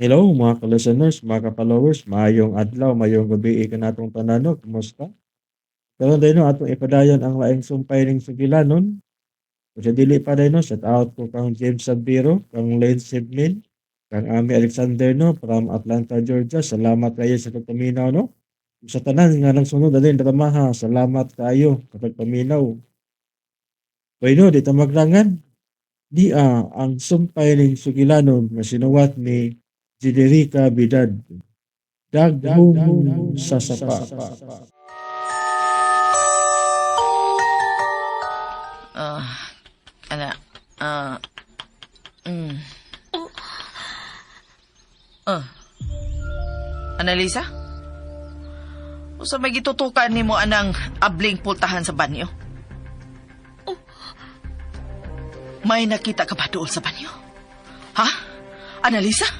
Hello mga ka-listeners, mga ka-followers, maayong adlaw, maayong gabi ka natong tanano, kumusta? Karon din no atong ipadayon ang laing sumpay ning sugilanon. Kung sa dili pa din no, shout out ko kang James Sabiro, kang Lane Sibnin, kang Ami Alexander no from Atlanta, Georgia. Salamat kayo sa pagpaminaw no. Sa tanan nga nang sunod din dramaha, salamat kayo sa pagpaminaw. Bueno, di ta maglangan. Ang sumpay ning sugilanon nga sinuwat ni Jiderica Bidad. Daghong sa sapa. Ah, ana, ah, mm. Annalisa? Usa may gitutukan nimo anang abling pultahan sa banyo? May nakita ka ba doon sa banyo? Ha? Annalisa?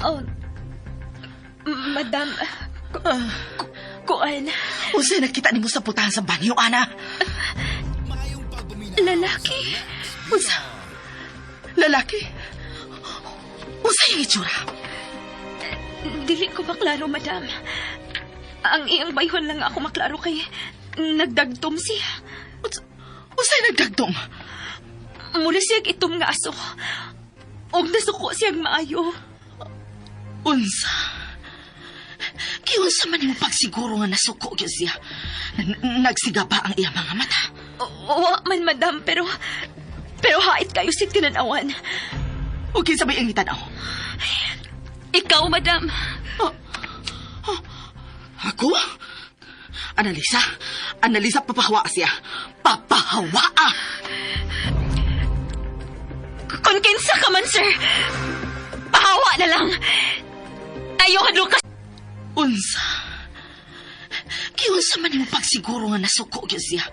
Oh, madam, kuan, Usa nakita nimo sa pultahan sa banyo, ana? lalaki. Usa? Lalaki? Usa yung itsura? Dili ko maklaro, madam. Ang iyang bayhon lang ako maklaro kay nagdagtom siya. Usa nagdagdong? Mula siyang itom nga aso. Og nasuko siyang maayo. Unsa? Kiunsa man yung pagsiguro nga nasuko gyud siya. Nagsiga pa ang iyang mga mata. Wa man, madam, pero hait kayo siyang tinanawan. O kinsa ba ang itanaw? Ikaw, madam. Ako? Annalisa, papahawa siya. Papahawa! Kung kinsa ka man, sir, pahawa na lang. Ayaw hadlo ka. Unsa? Kiunsa man yung pagsiguro nga nasuko gyud siya.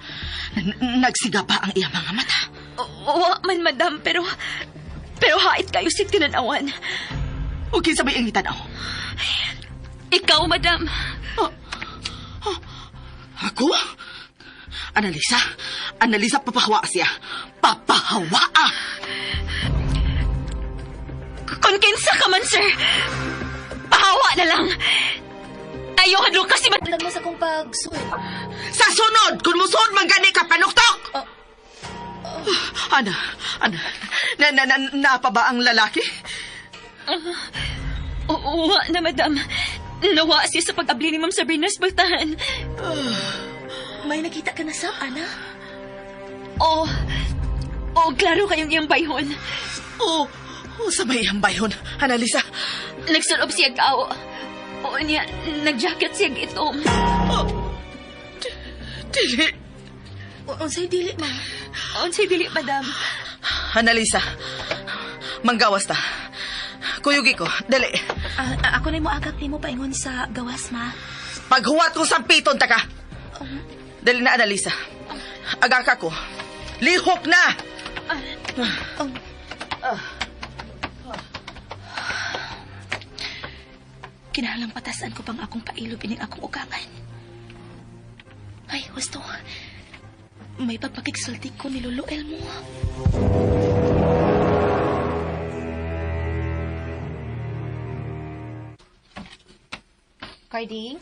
Nagsiga pa ang iyang mga mata. Wa man, madam, pero hait kayo siyang tinanawan. O kinsa ba ang itanaw? Ikaw, madam. Ako? Annalisa, papahawa siya. Papahawa! Kung kinsa ka man, sir, pahawa na lang. Ayaw hadlo kasi Alam mo sa kong pagsuot. Sa sunod, kung musunod man gani ka, panuktok! Ana, napa ba ang lalaki? Wa na, madam. Nawa siya sa pag-abli ni Ma'am Sabrina's baltahan. May nakita ka na sa, Ana? Oh, klaro kayong iyang bayhon. Sa may ambayon, Annalisa. Nagsulob siya kao. O niya, nag-jacket siya itom. Dili. Unsay dili, ma? Unsay dili, madam. Annalisa, manggawas ta. Kuyugi ko, dali. Ako na mo agak ni mo paingon sa gawas, ma. Paghuwat ko sa piton, taka. Dali na, Annalisa. Agaka ko. Lihok na! Kinahanglang patasan ko pang akong pailog ining akong ugangan. Ay, gusto. May pagpakigsulti ko ni Lolo Elmo. Carding,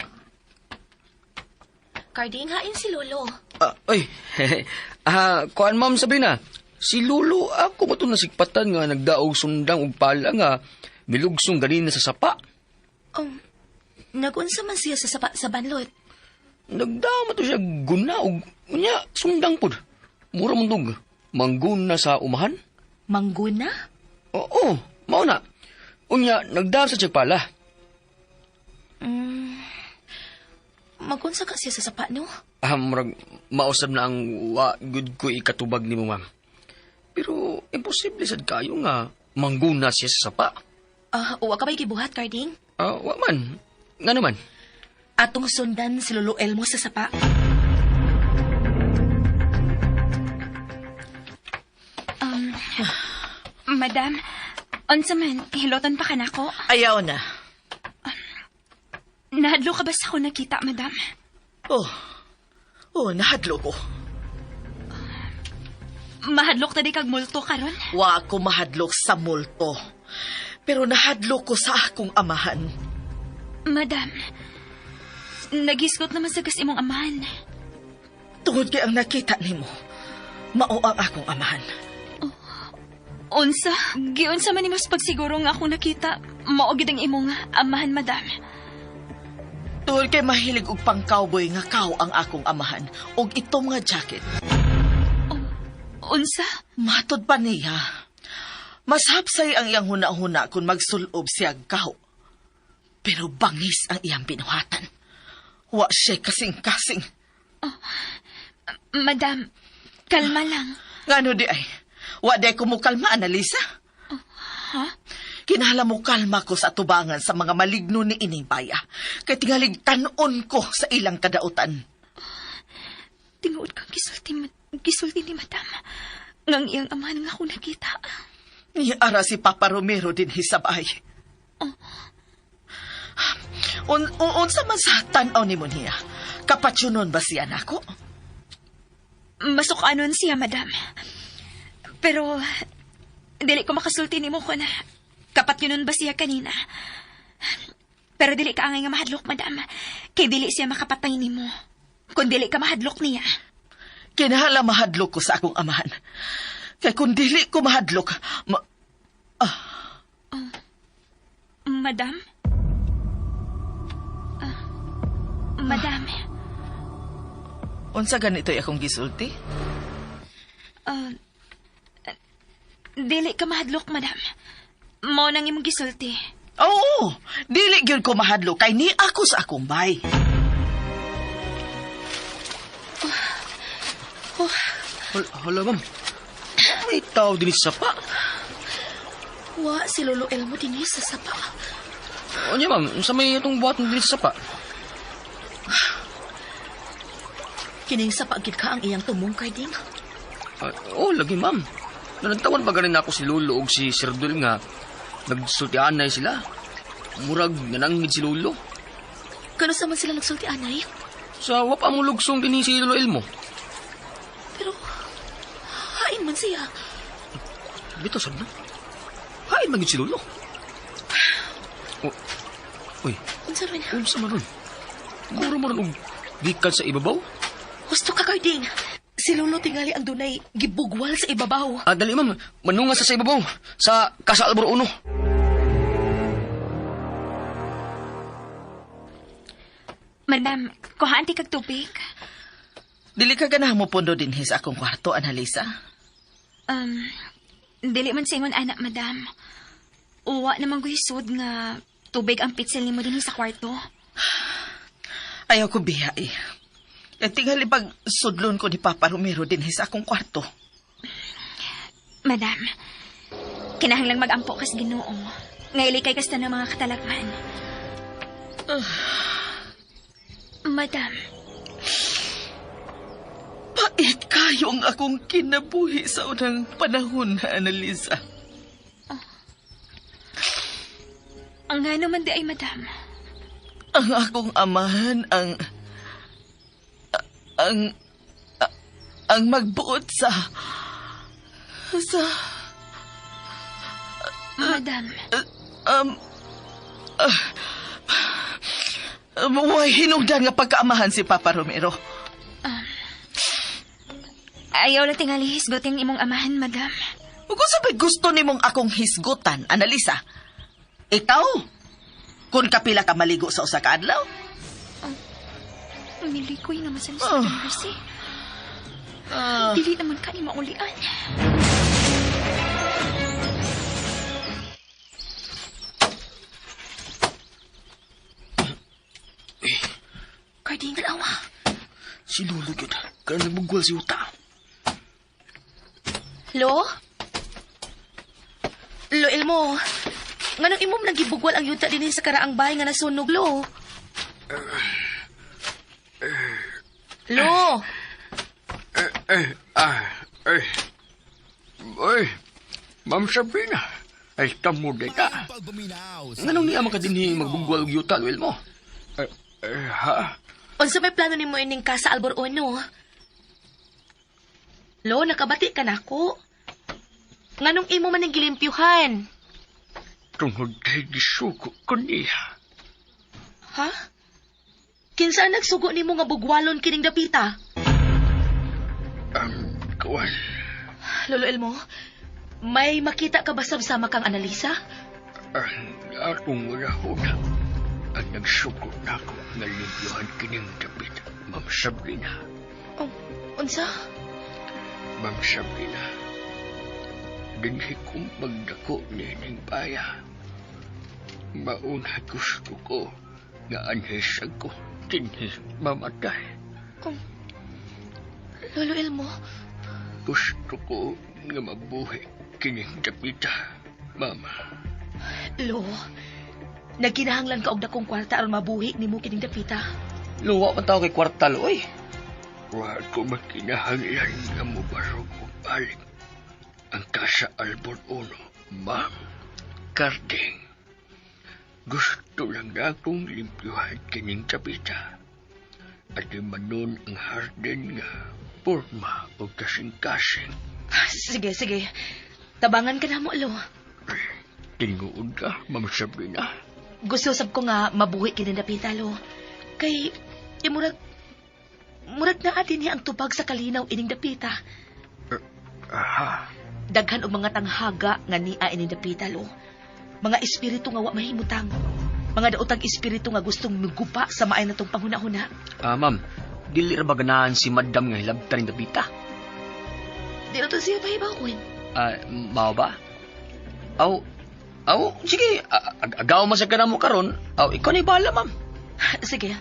hain si Lolo. Kuan ma'am Sabrina, si Lolo ako ba ito nasigpatan nga nagdaog sundang ug pala nga milugsong ganina sa sapa. Nagunsa man siya sa sapa sa banlot. Nagdama to siya guna ug unya sundang pud. Mura man tog mangguna sa umahan. Mangguna? Oo, mao na. Unya nagdam sa pala. Magunsa ka siya sa sapa, no? Murag mausab na ang wa good ko ikatubag nimo ma'am. Pero imposible sad kayo nga mangguna siya sa sapa. Uwa ka ba'y gibuhat, Carding? Wa man. Nga naman. Atong sundan si Lolo Elmo sa sapa. Madam, unsa man, hilotan pa ka na ko? Ayaw na. Nahadlo ka ba sa ako nakita, madam? Nahadlo ko. Mahadlok tadi kag multo karon? Wa ko mahadlok sa multo. Pero nahadlo ko sa akong amahan. Madam, nagisgot naman sa gas imong amahan. Tungod kay ang nakita nimo, mao ang akong amahan. Unsa? Giunsa man nimos pagsiguro nga akong nakita, mao gid ang imong amahan, madam. Tungod kay mahilig og pang-cowboy nga kaw ang akong amahan og itom nga jacket. Unsa? Matod pa niya. Mas hapsay ang iyang huna-huna kung magsulob siya kaw. Pero bangis ang iyang binuhatan. Wa siya kasing-kasing. Madam, kalma lang. Ngano di ay? Wa di ko mo kalma, Annalisa? Ha? Kinahanglan mo kalma ko sa tubangan sa mga maligno ni ining baya. Kay tingalig tanon ko sa ilang kadautan. Tinuod kang gisulti ni madam. Ngang iyang amahan nga ako nakita. Niara si Papa Romero din hisabay. Unsa man sa tanaw ni mo niya? Kapatsyonon ba siya nako? Masukanon siya, madam. Pero, dili ko makasulti ni mo ko na kapat yun ba siya kanina. Pero dili ka angay nga mahadlok, madam. Kay dili siya makapatay ni mo. Kung dili ka mahadlok niya. Kinahanglan mahadlok ko sa akong amahan. Kay kung dili ko mahadlok, Madam? Madam, unsa ganito'y akong gisulti? dili ka mahadlok, madam. Mao nang imong gisulti. Oo, dili gyud ko mahadlok kay ni ako sa akong bay. Hala, ma'am. May tao din sa sapa. Wa, si Lolo Elmo din sa sapa. O niya, ma'am. Sa may itong buhat din sa sapa. Kining sapa gid ka ang iyang tumungkay din. Oo, lagi, ma'am. Nanagtawan pa ganin ako si Lolo o si Sir Dul nga nagsultianay sila. Murag nanangid si Lolo. Kano sa man sila nagsulti anay? Sa wapa mo lugsong din si Lolo Elmo. Pero, hain man siya. Bito, sab na. Hain magid si Lolo. Uy, Unsa rin? unsa man ron? Guro mo ron gikan sa ibabaw? Gusto ka, Carding. Si Lolo tingali ang dunay gibugwal sa ibabaw. Dali, ma'am. Manunga sa ibabaw. Sa Casa Albor 1. Madam, kuhaan ti kag tubig. Dili ka ganahan mo pondo din sa akong kwarto, Annalisa? Dili man sa ingon anak, madam. Uwa naman guhisod nga tubig ang pitsil ni mo din sa kwarto. Ayaw ko biya eh. Yung tingali pag sudlon ko ni Papa Romero din sa akong kwarto. Madam, kinahanglang mag-ampo kas Ginoo. Ngaili kay kasta ng mga katalagman. Madam, Pait kayo ang akong kinabuhi sa unang panahon, Annalisa. ang nga naman di ay madam. Ang akong amahan ang magbuot sa Madam, way hinungdan nga pagkaamahan si Papa Romero. ayaw na tingali hisgoting imong amahan, madam. Kung sabay gusto nimong akong hisgutan, Annalisa, ikaw, kung kapila ka maligo sa usa ka adlaw, Nilikoy naman sa Mr. Mercy. Dili naman ka ni maulian. Carding, dalawa. Si Lolo yun. Kaya nagbugwal si Uta. Lo? Lo, Elmo. Nganong imong nagibugwal ang yuta din sa karaang bahay nga nasunog, Lo? Lo! Oy, Ma'am Sabrina. Ay, tamo de ka. Nganong niya makadinhi magbugwal og yuta, Luel mo? Ha? Unsa may plano nimo ining Casa Albor 1? Lo, nakabati ka na ko. Nganong imo man ang gilimpyuhan? Tungod kay gisuko ko niya. Ha? Kinsa nagsugo nimo nga bugwalon kining dapita? Ang kawan, Lolo Elmo, may makita ka ba sama kang analisa? ang akong una-una, ang nagsuko na ako nga limpyohan kining dapit, Ma'am Sabrina. Oh, unsa? Ma'am Sabrina, dinhi kong magdako nining baya. Mauna gusto ko nga anhisag ko dinhi mamatay. Oh, Lolo Elmo, Gusto ko nga mabuhi kining dapita, Mama. Lo, nagkinahanglan ka og dakong kwarta aron mabuhi nimo kining dapita. Luwa man tao kay kwarta, oy. Wa ko magkinahanglan nga mubarog ko balik ang Casa Albor Uno, Ma'am Carding. Gusto lang na akong limpyuhan kining dapita. At manon ang harden nga porma o kasing-kasing. Sige, sige. Tabangan ka na mo, Lo. Tinuod ka, Ma'am Sabrina. Gusto sab ko nga mabuhi kining dapita, Lo. Kay, murag na atin niya ang tubag sa kalinaw ining dapita. Aha. Daghan og mga tanghaga nga niya ining dapita, Lo. Mga espiritu nga wa mahimutang. Mga daotag espiritu nga gustong mugupa sa maay natong panghuna-huna. Ma'am, dili ra ba ganahan si Madam nga hilabtan ng dapita? Di na to siya pahibawin. Mao ba? Aw, sige, agaw man sa kanamo karon. Aw, ikaw na ibala, ma'am. Sige,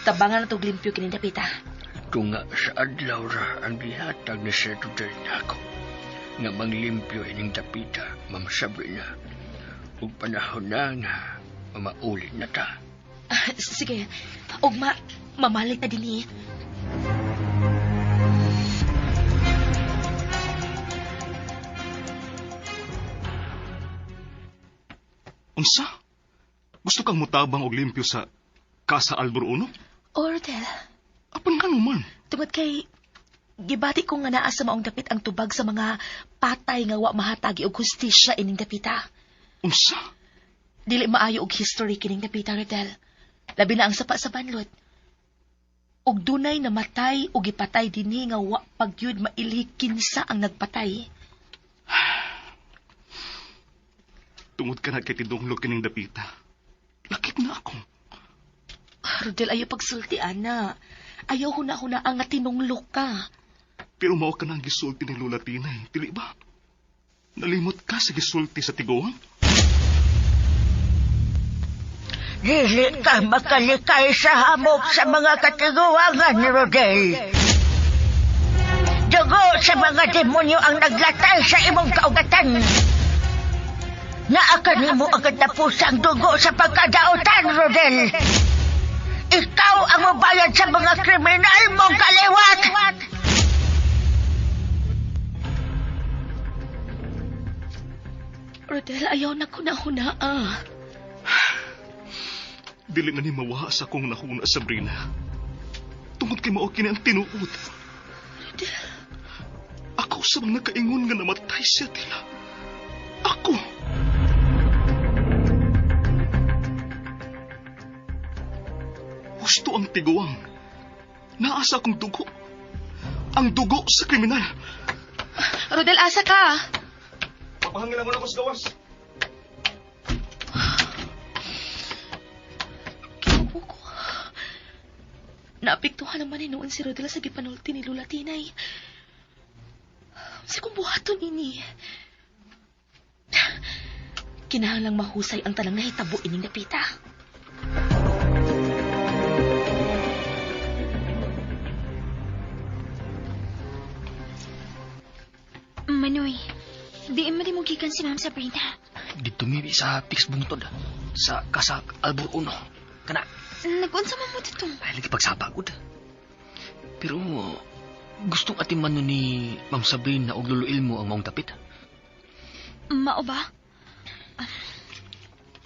tabangan na to glimpyo kining dapita. Ito nga sa adlaw ra ang gihatag ni Sir Tudel na ako. Nga manglimpyo ining dapita, Ma'am Sabrina. Ug panahon na nga mamaulit na ta. Sige, ugma, mamalit na din eh. Unsa? Gusto kang mutabang og limpyo sa Casa Albor Uno? Ordel, Apan nga naman. tungod kay gibati ko nga naa sa maong dapit ang tubag sa mga patay nga wa mahatagi og hustisya ining dapita. Unsa? Dili maayo og history kining dapita, Rodel. Labi na ang sapa sa banlot. Og dunay namatay o gipatay dinhi nga wa pagyud maili kinsa ang nagpatay. Tungod ka na kay tidunglog kining dapita. Lakip na ako. Rodel, ayaw pagsultian na. Ayaw huna-huna ang nga tinunglok ka. Pero mao ka na ang gisulti ni Lola Tinay, dili ba? Nalimot ka sa gisulti sa tiguan? Dili ka makalikay sa hamog sa mga katiguangan ni Rodel. Dugo sa mga demonyo ang naglatay sa imong kaugatan. Naakan nimo ang katapusang dugo sa pagkadaotan, Rodel. Ikaw ang mabayad sa mga kriminal mong kaliwat. Rodel, ayaw na huna-huna ah. Dili na ni mawa sa akong nahuna, Sabrina. Tungod kay mao kini ang tinuod. Ako sa mga nakaingon nga namatay siya tila. Ako! Gusto ang tiguang. Naasa akong dugo. Ang dugo sa kriminal. Rodel, asa ka? Papahangin mo na ako sa gawas. Kinupo ko. Naapektuhan naman ni noon si Rodel sa gipanulti ni Lola Tinay. Sa kong buhaton ini. Kinahanglang mahusay ang tanang nahitabo ining dapita. Manoy, di mo gikan si Ma'am Sabrina. Dito mimi sa Pix Bungtod, sa Casa Albor Uno. Kana, Nag-unsa man mo dito? ay lagi pagsabagod. Pero, gustong atiman nun ni Ma'am Sabrina o luluil mo ang maong tapit. Mao ba?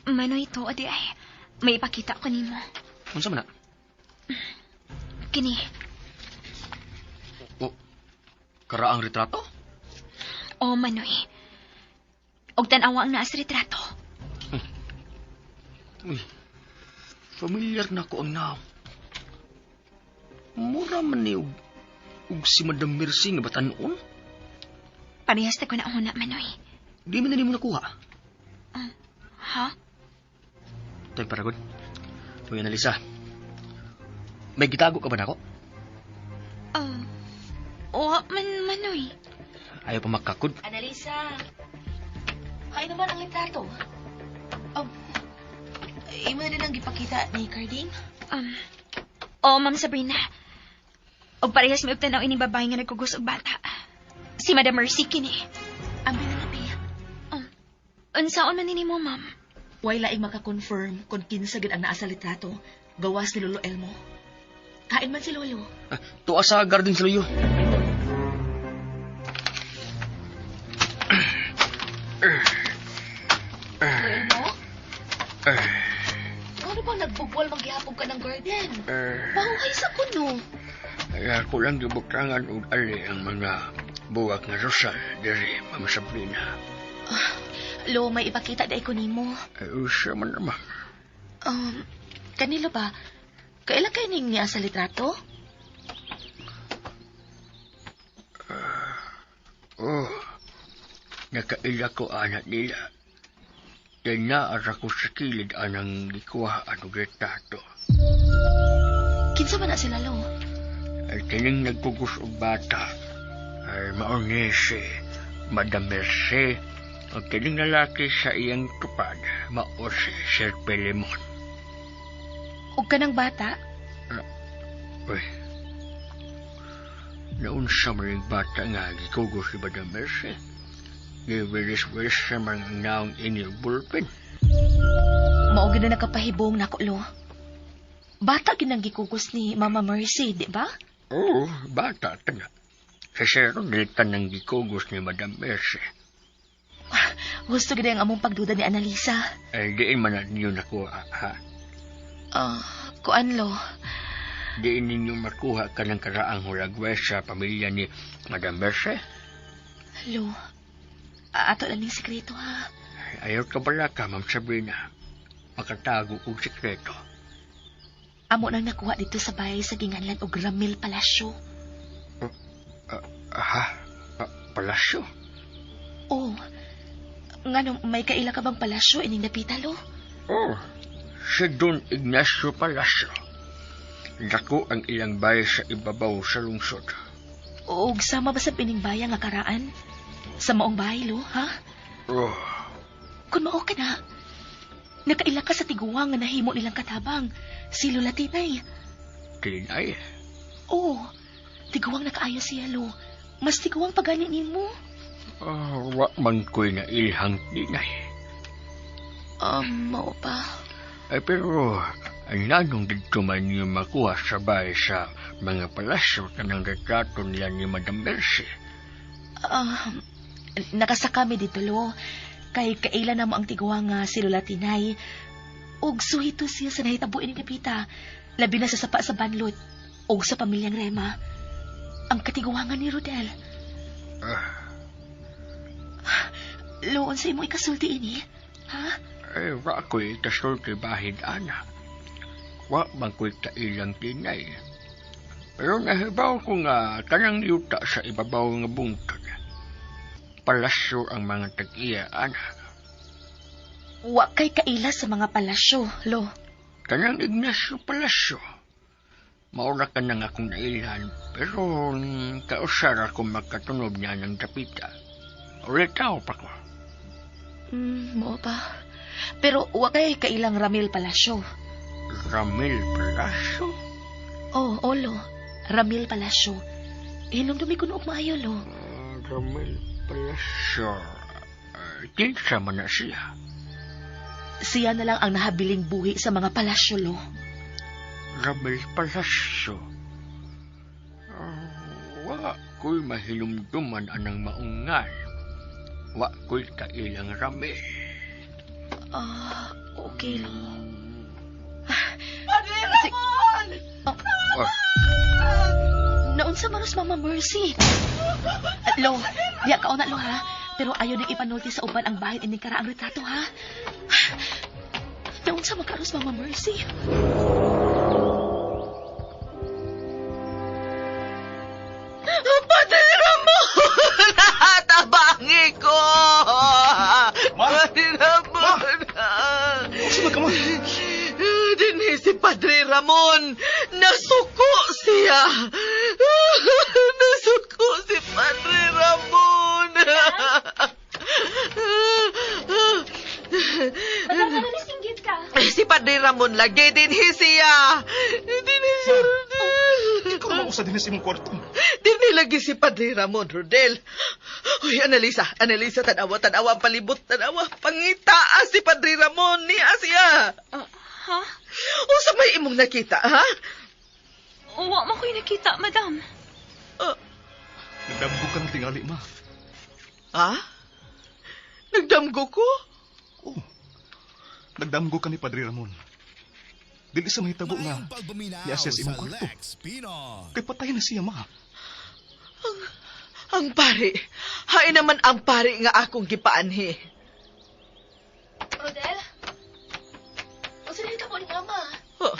Manoy to, adi ay. May ipakita ko nimo. Unsa man na? Kini. O, karaang retrato? O, Manoy. Og tanawa ang naa sa retrato. Uy, familiar na ko ang naam. Mura man ni ug si Madam Mercy nga batan-on. Parehas na ko na una, Manoy. Di man na mo nakuha. Ha? Toy paragod. Toy Annalisa. May gitago ka ba nako? Oo, Manoy. Ayaw pa makakod. Annalisa, kain naman ang litrato. Imo na din ang gipakita ni Carding? Oo, Ma'am Sabrina. Og parehas may tanaw ining babae nga nagkugos og bata. Si Madam Mercy kini. Ambil na labi. Unsaon man nini mo, Ma'am? Way laing makakonfirm kung kinsa gid ang naa sa litrato. Gawas ni Lolo Elmo. Kain man si Lolo. Tuwa sa garden sa luyo. Elmo? Ano bang nagbubwal maghihapog ka ng garden? Mahuhay sa kuno. Kaya ko lang gibutangan og ali ang mga buwak nga Rosal diri Ma'am Sabrina. Lo, may ipakita da ko nimo. Siya man naman. Kanila ba? Kailan kayo ning niya sa litrato? Nakaila ko anak nila. Yan naara ko sa kilid anang gikuhaan og retrato. Kinsa man na sila, Lo? Ay kining nagpugos og bata. Ay mauni si Madam Mercy. Ang kining lalaki sa iyang tupad, mao si Sir Pelemon. Ug kanang bata? Uy, naunsa man yung bata nga gikugos si Madam Mercy. Giwilis-wilis sa mga naong inyong bulpen. Mao gid na nakapahibong nako, Lo. Bata ginang gikugos ni Mama Mercy, di ba? Oo, bata ta nga. Sa Sir Rodritan nang gikugos ni Madam Mercy. Gusto gid ang among pagduda ni Annalisa. Ay diin man na ninyo nakuha, ha? Kuan, Lo. Diin ninyo makuha ka ng karaang hulagwes sa pamilya ni Madam Mercy? Lo, ato lang ning sekreto, ha? Ayaw ka bala ka, Ma'am Sabrina. Makatago og sekreto. Amo nang nakuha dito sa bahay sa ginganlan og Ramil Palasyo. Palasyo? Oh, ngano may kaila ka bang palasyo ining napita, Lo? Oh, si Don Ignacio Palasyo. Dako ang ilang bahay sa ibabaw sa lungsod. Og sama ba sa piningbaya nga karaan? Sa maong bahay, Lo, ha? Oh, Kung mao ka na, nakaila ka sa tiguang nga nahimo nilang katabang, si Lola Tinay. Tinay? Oo, tiguang nakaayo siya, Lo. Mas tiguang pagani nimo. Wa man ko'y na ilhang tinay. Mao pa. Ay pero, ang nanong dito man yung makuha sa bahay sa mga palasyo ka ng retrato nila ni Madam Mercy. Nakasa kami dito, Lo. Kay kaila na mo ang tiguang nga si Lola Tinay. Og suhito siya sa nahitabo ini kapita. Labi na sa sapa sa banlot. Og sa pamilyang Rema. Ang katiguangan ni Rodel. Loon sa imo ikasulti ini, ha? Ay, wa ko'y kasulti bahid, ana. Wa man ko'y kailang tinay. Pero nahibaw ko nga tanang yuta sa ibabaw nga bungtod. Palasyo ang mga tag-iya, ana. Wa kay kaila sa mga palasyo, Lo. Tanang Ignacio Palasyo. Maura ka na nga akong nailhan, pero kausar ako magkatunog niya ng tapita. Ulit tao pa ko. Mao pa. Pero wa kay kailang Ramil Palasyo. Ramil Palasyo? Oh, Lo. Ramil Palasyo. Hinumdumi ko noong maayo, Lo. Ramil Palasyo. Kinsa man na siya? Siya na lang ang nahabiling buhi sa mga palasyo, Lo. Ramil Palasyo. Wa ko'y mahilumduman anang maungan. Wa ko'y kailang Ramil. Okay, Lo. Naunsa manos Mama Mercy. Lo, diya ka na, Lo, ha? Pero ayaw nang ipanulti sa uban ang bahay ining karaang retrato, ha? Unsa man karon Mama Mercy? Padre Ramon! Tabangi ko! Padre Ramon! Sino ka, Ma? Dinhi si Padre Ramon! Nasuko siya! Nasuko si Padre Ramon! Madam, ano nasinggit ka? Si Padre Ramon lagi dinhi siya! Dinhi siya, Rodel! Ikaw naman usa din sa imong kwarto. Dinhi lagi si Padre Ramon, Rodel. Uy, Analisa, tanawa, ang palibot, tanawa. Pangita si Padre Ramon, niya siya. Ha? O sa may imong nakita, ha? Wa man ko'y nakita, madam. Nagdamgo ka ng tingali, Ma. Ha? Nagdamgo ko? Oo. Nagdamgo ka ni Padre Ramon. Dili sa mahitabo nga ni-assess imong kwarto. Kay patay na siya, Ma. Ang pari. Hain naman ang pari nga akong gipaanhi. Rodel? Unsa na mo ni Mama? Oh.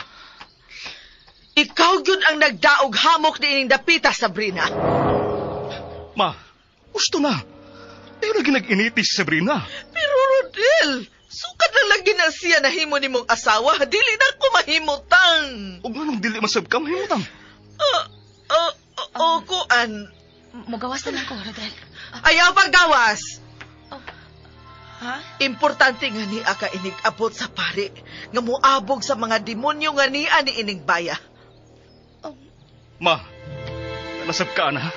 Ikaw yun ang nagdaog hamok ni ining dapita, Sabrina. Ma, gusto na. Pero lagi nag-initi si Sabrina. Pero Rodel, sukat na lagi na siya nahimo ni mong asawa. Dili na ko mahimutang. Huwag nga nang dili masab ka, mahimutang. Kuan. Mugawas na lang ko, Rodel. Ayaw paggawas. Ha? Importante nga ni aka inig-abot sa pari nga muabog sa mga demonyo nga niya ni ining baya. Ma, nasab ka na.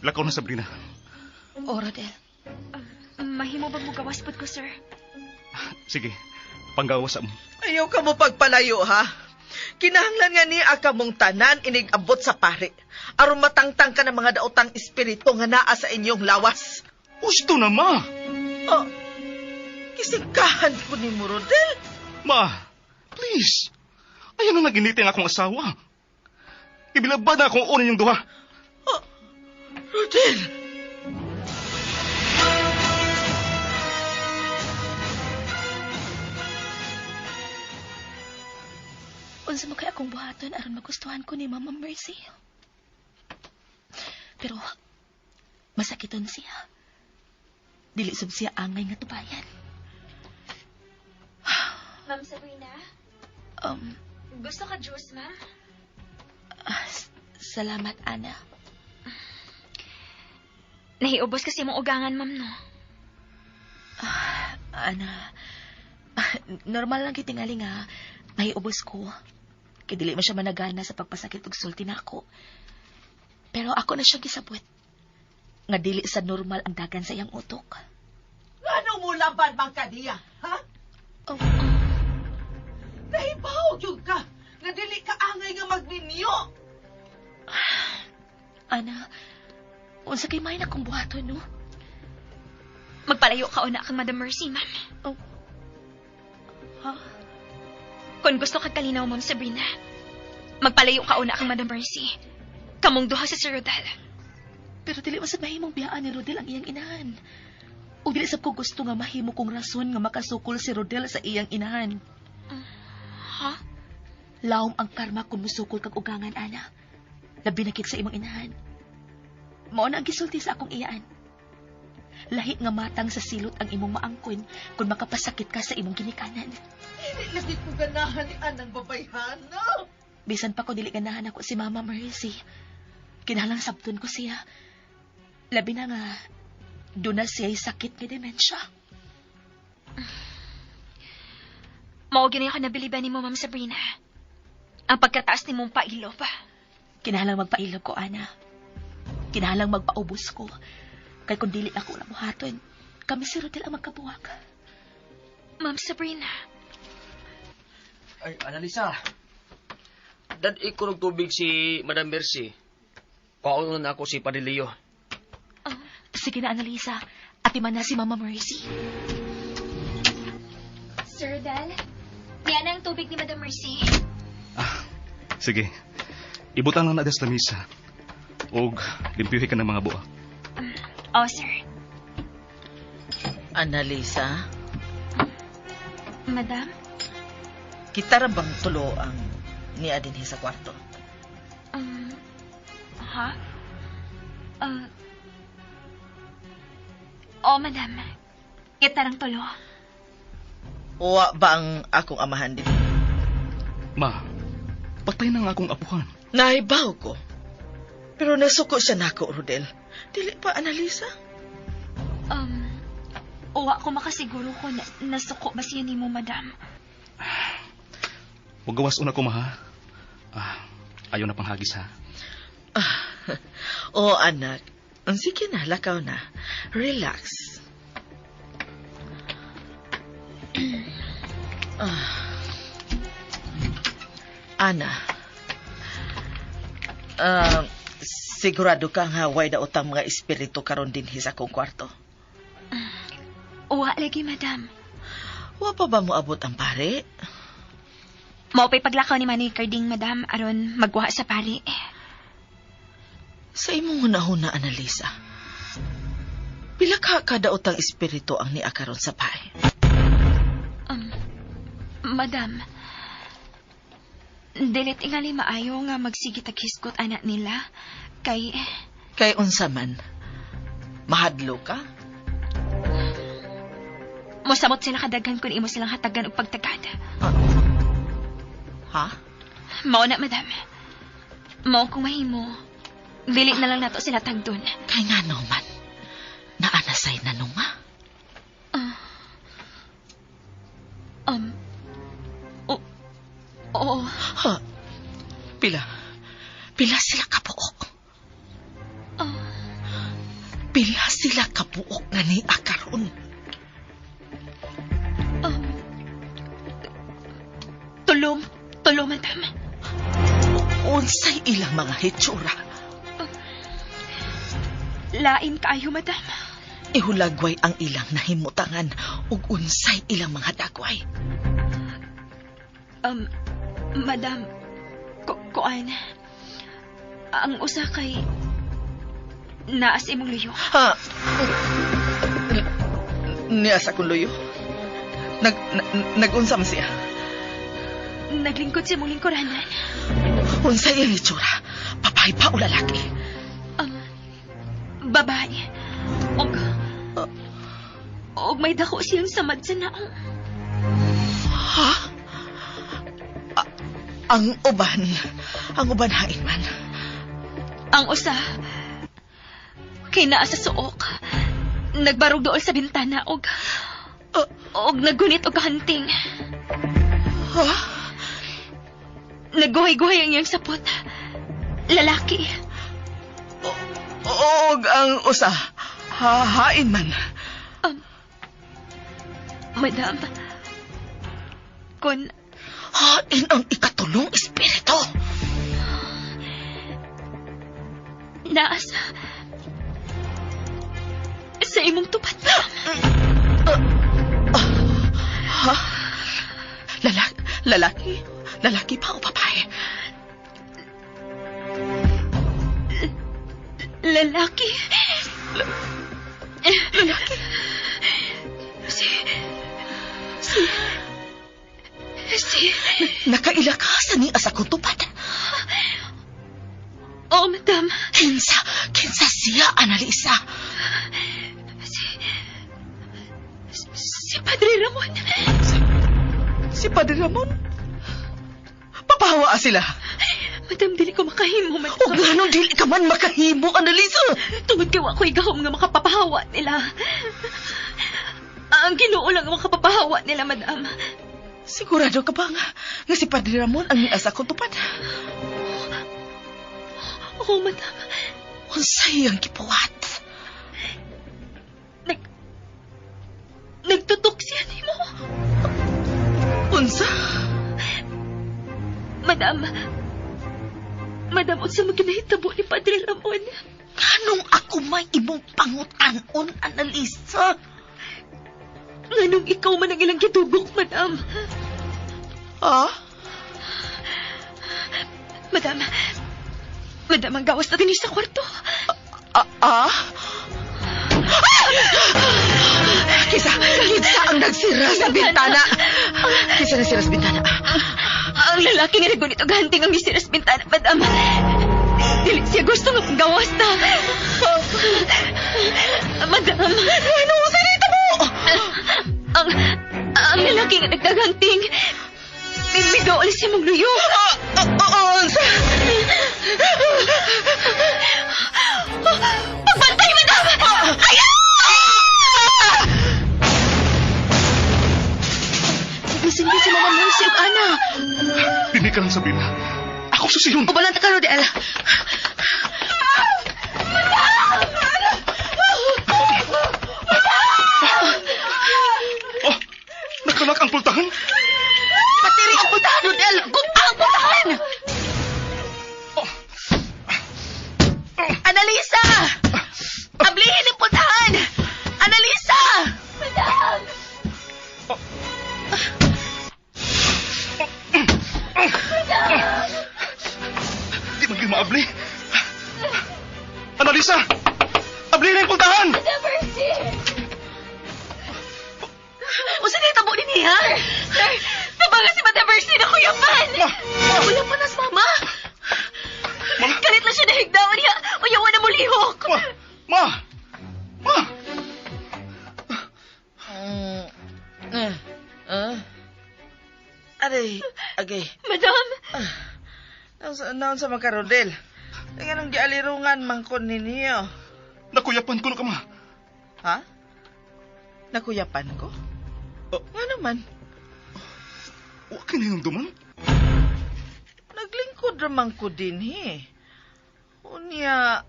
Lakaw na, Sabrina. O, Rodel. Mahimo bang mugawas pod ko, sir? Sige, panggawas mo. Ayaw ka mo pagpalayo, ha? Kinahanglan nga ni aka mong tanan inig-abot sa pari. Aron matangtang ka ng mga daotang espiritu nga naa sa inyong lawas. Gusto na, Ma. Oh, kisikahan ko ni mo, Rodel. Ma, please. Ayaw na naginiti ang akong asawa. Ibilabad na akong unan yung duha. Oh, Rodel. Unsa mo kay akong buhaton aron magustuhan ko ni Mama Mercy. Pero masakiton siya. Dili sub siya angay nga tubayan. Ma'am Sabrina? Gusto ka juice, ma'am? Salamat, Ana. Nahiubos kasi mong ugangan, ma'am, no? Ana, normal lang kitingali nga mahiubos ko. Kaya dili man siya managana sa pagpasakit ug sulti na ako. Pero ako na siya gisabwet. Nga dili sa normal ang dagan sa iyang utok. Ano mo laban mang kaniya, ha? Oh, Nahibaw yun ka. Nga dili ka angay nga magminyo. Ana, unsa kay may akong buhaton, no? Magpalayo ka una kang Madam Mercy, ma'am. Oh. Ha? Kung gusto ka kalinaw, Ma'am Sabrina, magpalayo ka una kang Madam Mercy. Kamong duha sa Sir Rodel. Pero dili masabahin mong biyaan ni Rodel ang iyang inahan. O dili sab ko gusto nga mahimo kong rason nga makasukol si Rodel sa iyang inahan. Ha? Lawom ang karma kung musukol kag ugangan, Ana. Labi na kit sa imong inahan. Mao na ang gisulti sa akong iyaan. Lahi nga matang sa silot ang imong maangkon kung makapasakit ka sa imong ginikanan. Hindi lagi ko ganahan ni anang babayhan, no? Bisan pa ko dili ganahan ako si Mama Mercy. Kinahanglang sabton ko siya. Labi na nga, doon na siya'y sakit nga demensya. Mao gina ka nabiliban ni mo, Ma'am Sabrina. Ang pagkataas ni mong pailo pa. Kinahanglang magpailog ko, Ana. Kinahanglang magpaubos ko. Kay kung dili ako na buhaton, kami si Rodel ang magkabuwag. Ma'am Sabrina. Ay, Annalisa. Dad, ikunog tubig si Madam Mercy. Paunan na ako si Padilio. Sige na, Annalisa. Atiman na si Mama Mercy. Sir Rodel, yan ang tubig ni Madam Mercy. Sige. Ibutang lang na sa lamisa. O limpyuhi ka ng mga buwa. Oh, sir. Annalisa, Madam? Kita ra bang tulo ang niya dinhi sa kwarto? Ha? Oo, madam. Kita ng tulo. Wa ba ang akong amahan din? Ma, patay na nga akong apuhan. Naibaw ko. Pero nasuko siya nako, Rodel. Dili pa analisa? Uwa ko makasiguro ko na nasuko ba siya ni mo, madam? Huwag gawas una ko, ma, ha? Ayaw na panghagis, ha? Oo, anak. Sige na, lakaw na. Relax. Ana, sigurado ka nga way na utang mga espiritu karon din sa akong kwarto. Uwa lagi, madam. Wa pa ba mo abot ang pare? Mao pa'y paglakaw ni Manny Carding, madam, aron magwaha sa pali. Sa imong hunahuna, Analisa, pila ka kada utang espiritu ang niakaron sa pae? Madam, dilit ingali maayo nga magsigit ag hiskot anak nila. Kay Unsa man, mahadlo ka? mosamot sila kadagan kung imo silang hatagan og pagtagad. Ha? Mao na, madam. Mao kung mahimo, dili na lang nato sila tagdon. Kay nga naman, naanasay na nung nga. Oo. Ha? Pila sila kabuok? Pila sila kabuok nga ni akaron? Tulo, madam. Unsay ilang mga hitsura? Lain kaayo, madam. Ihulagway ang ilang nahimutangan ug unsay ilang mga dagway. Madam, kuan. Ang usa kay naas imong luyo. Ha? Niya sa kong luyo? Nag-unsam siya? Naglingkod sa imong lingkuranan. Unsay ang hitsura? Papay pa o lalaki? Babae. Og may dako siyang samad sa naong. Ha? Ang uban hain man. Ang usa kay naa sa suok. Nagbarog dool sa bintana og naggunit og kahanting. Ha? Nagguhay-guhay ang iyang sapot. Lalaki. Og ang usa hain man. Madam, kun Hain ang ikatulong espiritu. naas sa imong tupat. Ha? Lalaki? Lalaki pa o babae? Lalaki. Lalaki? Nakaila ka sa ni asa kong tupad. Oh, madam. Kinsa siya, Analisa? Si Padre Ramon. Si Padre Ramon? Papahawa sila. Madam, dili ko makahimo, O madam. gano'n dili ka man makahimo, Analisa. Tungod kay wa ko'y gahom nga makapapahawa nila. Ang Ginoo lang ang makapapahawa nila, madam. Sigurado ka ba nga si Padre Ramon ang niasa kong tupad? Oo, madam. Unsay ang gipuwat? Nagtutok siya ni mo. Unsa? Madam, unsa maginahitabo ni Padre Ramon? Anong ako may imong pangutan-on, Analisa? Nganong ikaw man ang ilang gitugok, madam? Ha? Madam, ang gawas natin sa kwarto. Kinsa ang nagsira sa bintana? Kisa na siras bintana. Ang lalaki nga naggunit og hanting ang misiras bintana, madam. Dili siya gusto nga gawas na. Madam. Ano ka dito mo? Ang lalaki nga nagdaganting. Midool siya mong luyo. Pagbantay, madam! Ayaw! Gising-gising si Mama Mercy ug ana. Dini ka lang sabihin. Ako susiyon. Ubalanta ka, Rodel. Oh, nakalak ang pultahan. Patiri ang puntahan, Rodel. Kung ang puntahan! Annalisa! Ablihin ang puntahan! Annalisa! Madam! Di man kayo maabli. Annalisa! Abli na yung pultahan! O sige, tabo din niya. Sir, nabaga si Madam Mercy na kuyapan. Kuyapan nas, Mama. Kalit na siya nahigdawan niya. Uyawan na mulihok. Ma! Aray, agay. Madam, Naon sa mga Rodel. Ang anong gialirungan mangkon ninyo. Nakuyapan ko na ka, ma. Ha? Nakuyapan ko? Nga naman. Huwag ka na yung duman. Naglingkod ramang ko din, Unya,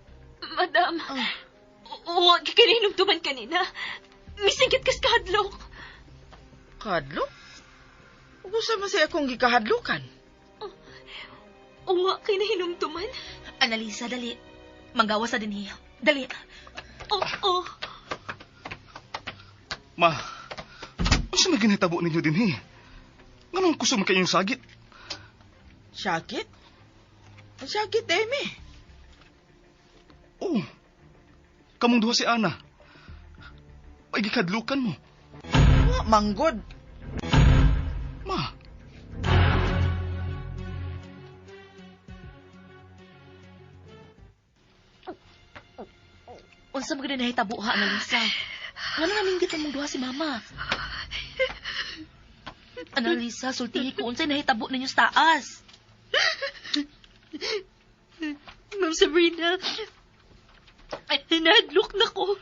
madam. Huwag kinihinumtuman kanina. Misingkit kas kahadlok. kadlo? Ugusa man siya akong gikahadlukan. Huwag kinihinumtuman. Annalisa, dali. Manggawas sa din Dali. Oo. Ma, ano sa naginitabo ninyo din, Ganun kusog kayong sagit? Sakit? Ang sakit, Amy. Oo. Kamong duha si Ana. Ay, gikadlukan mo. Wa manggod. Ma, Unsa mo gid nahitabo ha, Annalisa? Ngano nga ninggit mong duha si Mama? Annalisa, sultihi ko unsay nahitabo ninyo sa taas. Ma'am Sabrina, nahadlok na ko.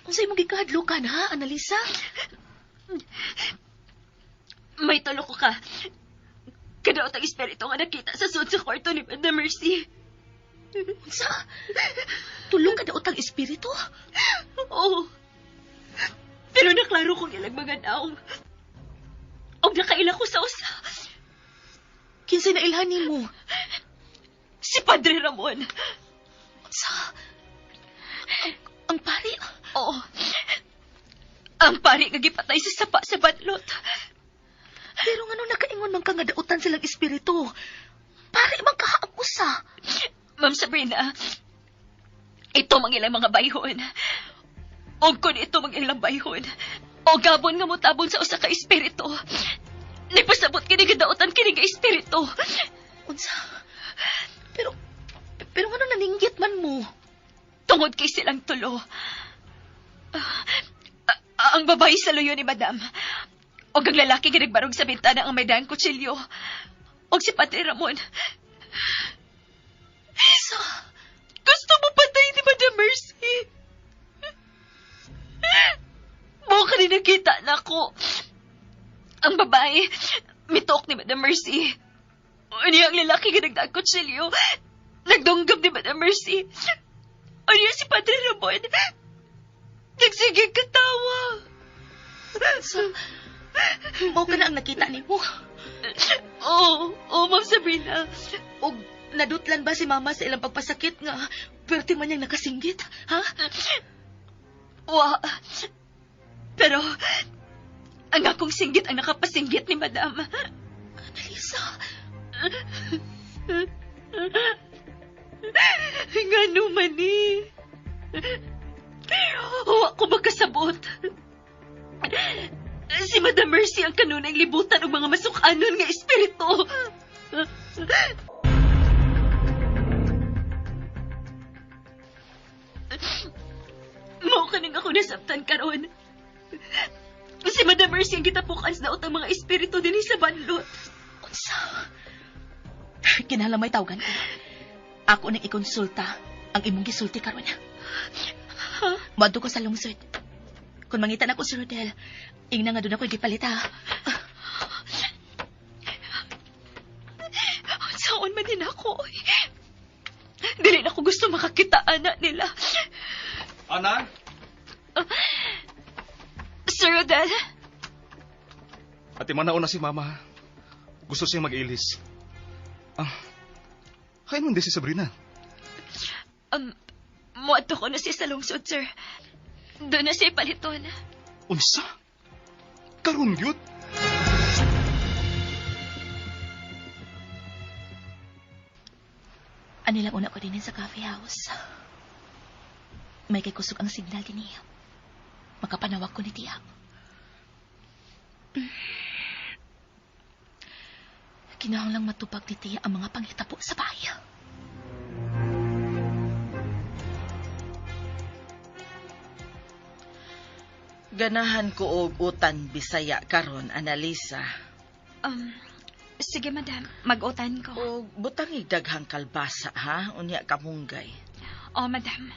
Unsay mo gikahadlukan ha, Annalisa? May tulo ko ka. Kadaot ang espiritu nga nakita sa sud sa kwarto ni Madam Mercy. Unsa? Tulong ka daot ang espiritu? Oo. Pero naklaro kong ilang mga daong. Og nakaila ko sa usa. Kinsay na ilhan mo? Si Padre Ramon. Unsa? Ang pari? Oo. Ang pari nga gipatay sa sapa sa badlot. Pero ngano nakaingon man ka nga daotan silang espiritu? Pari man kahaang usa. Ma'am Sabrina, ito mang ilang mga bayhon. O kung ito mang ilang bayhon, o gabon nga mutabon sa usa ka espiritu. Nipasabot kini gadaotan kini nga espiritu. Unsa? Pero ngano naninggit man mo? Tungod kay silang tulo. Ang babae sa luyo ni Madam. O ang lalaki nga nagbarog sa bintana ang may daang kutsilyo. O si Padre Ramon. So, Gusto mo patay ni Madam Mercy? Mo ka rin nakita na ko. Ang babae, mitok ni Madam Mercy. Niya ang lalaki nga nagdaang kutsilyo. Nagdunggam ni Madam Mercy. O niya si Padre Ramon. Nagsigig katawa. so, mo ka na ang nakita ni mo. Oo, Ma'am Sabrina. O nadutlan ba si Mama sa ilang pagpasakit nga pwerte man niyang nakasinggit? Ha? Wa. Pero, ang akong singgit ang nakapasinggit ni Madam. Annalisa, Nga naman eh. Wa ko magkasabot. Si Madam Mercy ang kanunay libutan og mga masukanon nga espiritu. Mao kaning ako nasabtan karon. Si Madam Mercy ang gitapukan sa daot ang mga espiritu dinhi sa banlot. Unsa? Kinalamay tawagan ko. Ako nang ikonsulta ang imong gisulti karon. Madto ko sa lungsod. Kung mangitan ako si Rodel, ingna nga doon ako gipalita. Saan man din ako? Dili na ako gusto makakita anak nila. Ana? Sir Rodel, Ati manaon na si Mama. Gusto siyang mag-ilis. Kaya mo hindi si Sabrina. muadto ko na siya sa lungsod, sir. Doon na siya paliton. Unsa? Karon gyud? Anilang una ko din sa coffee house. May kay kusog ang signal din niya. Makapanawag ko ni Tiyak. Kinahanglang matupag ni Tiya ang mga panghitabo sa bahay. Ganahan ko og utan Bisaya karon, Annalisa. Sige, madam. Mag-utan ko. O butang daghang kalbasa, ha? Unya kamunggay. Madam.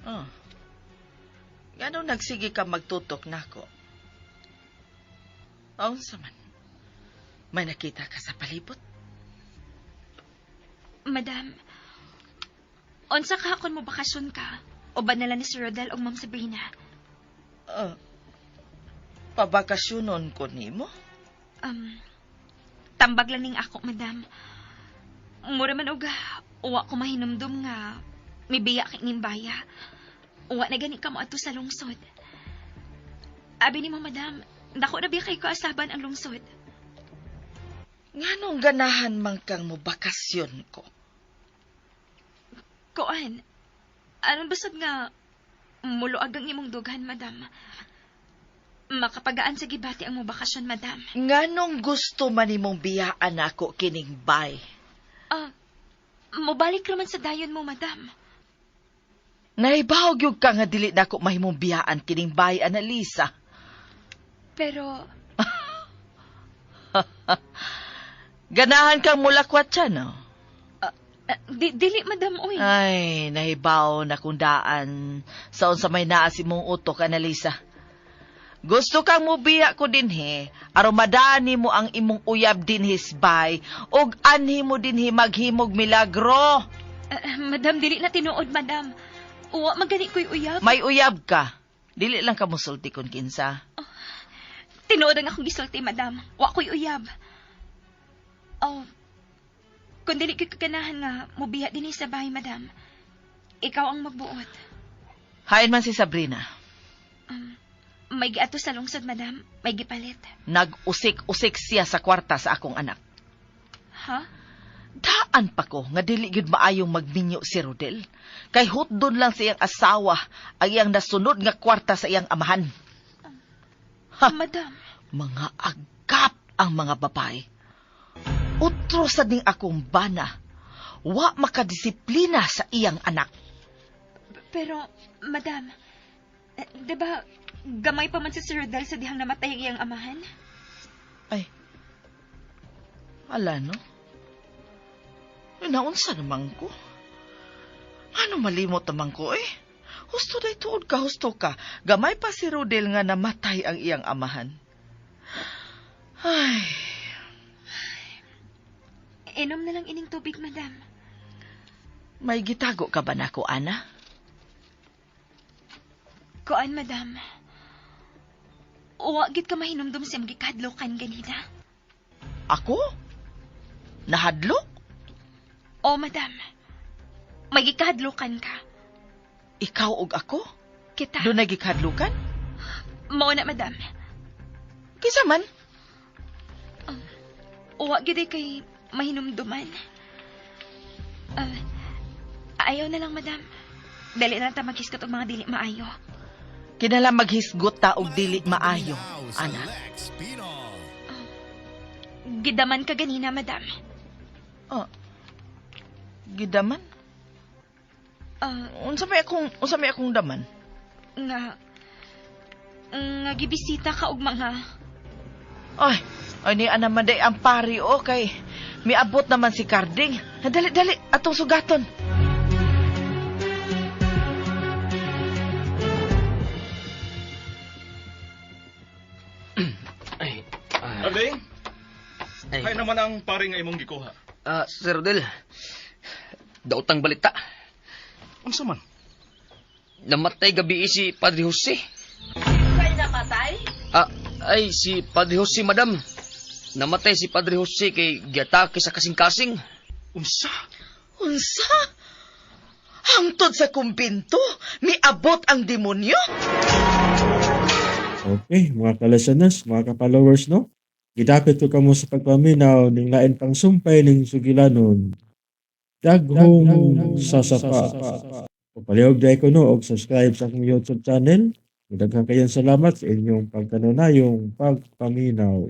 Oh. Ngano nagsige ka magtutok nako? Unsa man? May nakita ka sa palibot? Madam, unsa kahapon mo bakasyon ka? O ba nila ni Sir Rodel o Ma'am Sabrina? Pabakasyonon ko nimo? Tambag lang ning ako, madam. Mura man og uwa ko mahinumdum nga may biya kay nimbaya. Uwa na gani ka mo ato sa lungsod. Abi ni mo, madam, dako na biya kay kaasaban ang lungsod. Nganong ganahan man kang mo bakasyon ko? Koan, aron basad nga muluag ang imong dughan, madam. Makapagaan sa gibati ang mo bakasyon, madam. Nganong gusto man nimong biyaan ako kining bay? Mobalik raman sa dayon mo, madam. Nahibaw gyud ka nga dili nako mahimong biyaan kining bay, Annalisa. Pero, Ganahan kang mulakwat siya, no? dili, madam, uy. Ay, nahibaw na kundaan sa unsa may naa si mong utok, Annalisa. Gusto kang mubiya ko dinhi, aron madani mo ang imong uyab dinhi bay, ug anhi mo dinhi maghimog milagro. Madam, dili na tinuod, madam. Uwa, magani ko'y uyab. May uyab ka. Dili lang ka musulti kun kinsa. Tinuod ang akong gisulti, madam. Wa ko'y uyab. Kung dili ko'y kaganahan nga, mubiya din sa bahay, madam. Ikaw ang magbuot. Hain man si Sabrina. May giato sa lungsod, madam. May gipalit. Nag-usik-usik siya sa kwarta sa akong anak. Ha? Daan pa ko nga dili gyud maayong magminyo si Rodel. Kay hutdon lang sa iyang asawa ang iyang nasunod nga kwarta sa iyang amahan. Madam. Mga agap ang mga babae. Utro sa ding akong bana. Wa makadisiplina sa iyang anak. Pero, madam, diba gamay pa man si Sir Rodel sa dihang namatay ang iyang amahan? Ay, ala no? Naunsa naman ko? Ano malimot naman ko eh? Husto day tuod ka, husto ka. Gamay pa si Rodel nga namatay ang iyang amahan. Ay. Inom na lang ining tubig, madam. May gitago ka ba nako, Ana? Kuan, madam. Uwa, gid ka mahinumdum siyang gikadlokan ganina. Ako? Nahadlok? O, madam. May gikadlokan ka. Ikaw og ako? Kita. Doon nagikadlukan? Mao na, madam. Kisa man? Uwa, gid kay mahinumduman. Ayaw na lang, madam. Dali na ta magkiskot og mga dili maayo. Kinala maghisgot ta og dili maayo, ana. Gidaman ka ganina, madam. Oh. Gidaman? Unsa may akong daman? Nga gibisita ka og mga... Ay ni ana maday ang pari o kay miabot naman si Carding. Dali atong sugaton. Carding, Ay, ay naman ang pari nga imong gikuha. Sir Rodel, daotang balita. Unsa man? Namatay gabi si Padre Jose. Kay namatay? Ay, si Padre Jose, madam. Namatay si Padre Jose kay giatake sa kasing-kasing. Unsa? Unsa? Hangtod sa kumbinto, miabot ang demonyo? Okay, mga kalasanas, mga kapalowers, no? Gidapit ko kamo sa pagpaminaw ning lain pang sumpay ning sugilanon. Daghong sasapa. Papalihog dahil ko no, og subscribe sa akong YouTube channel. Daghang kayong salamat sa inyong pagkanunayong pagpaminaw.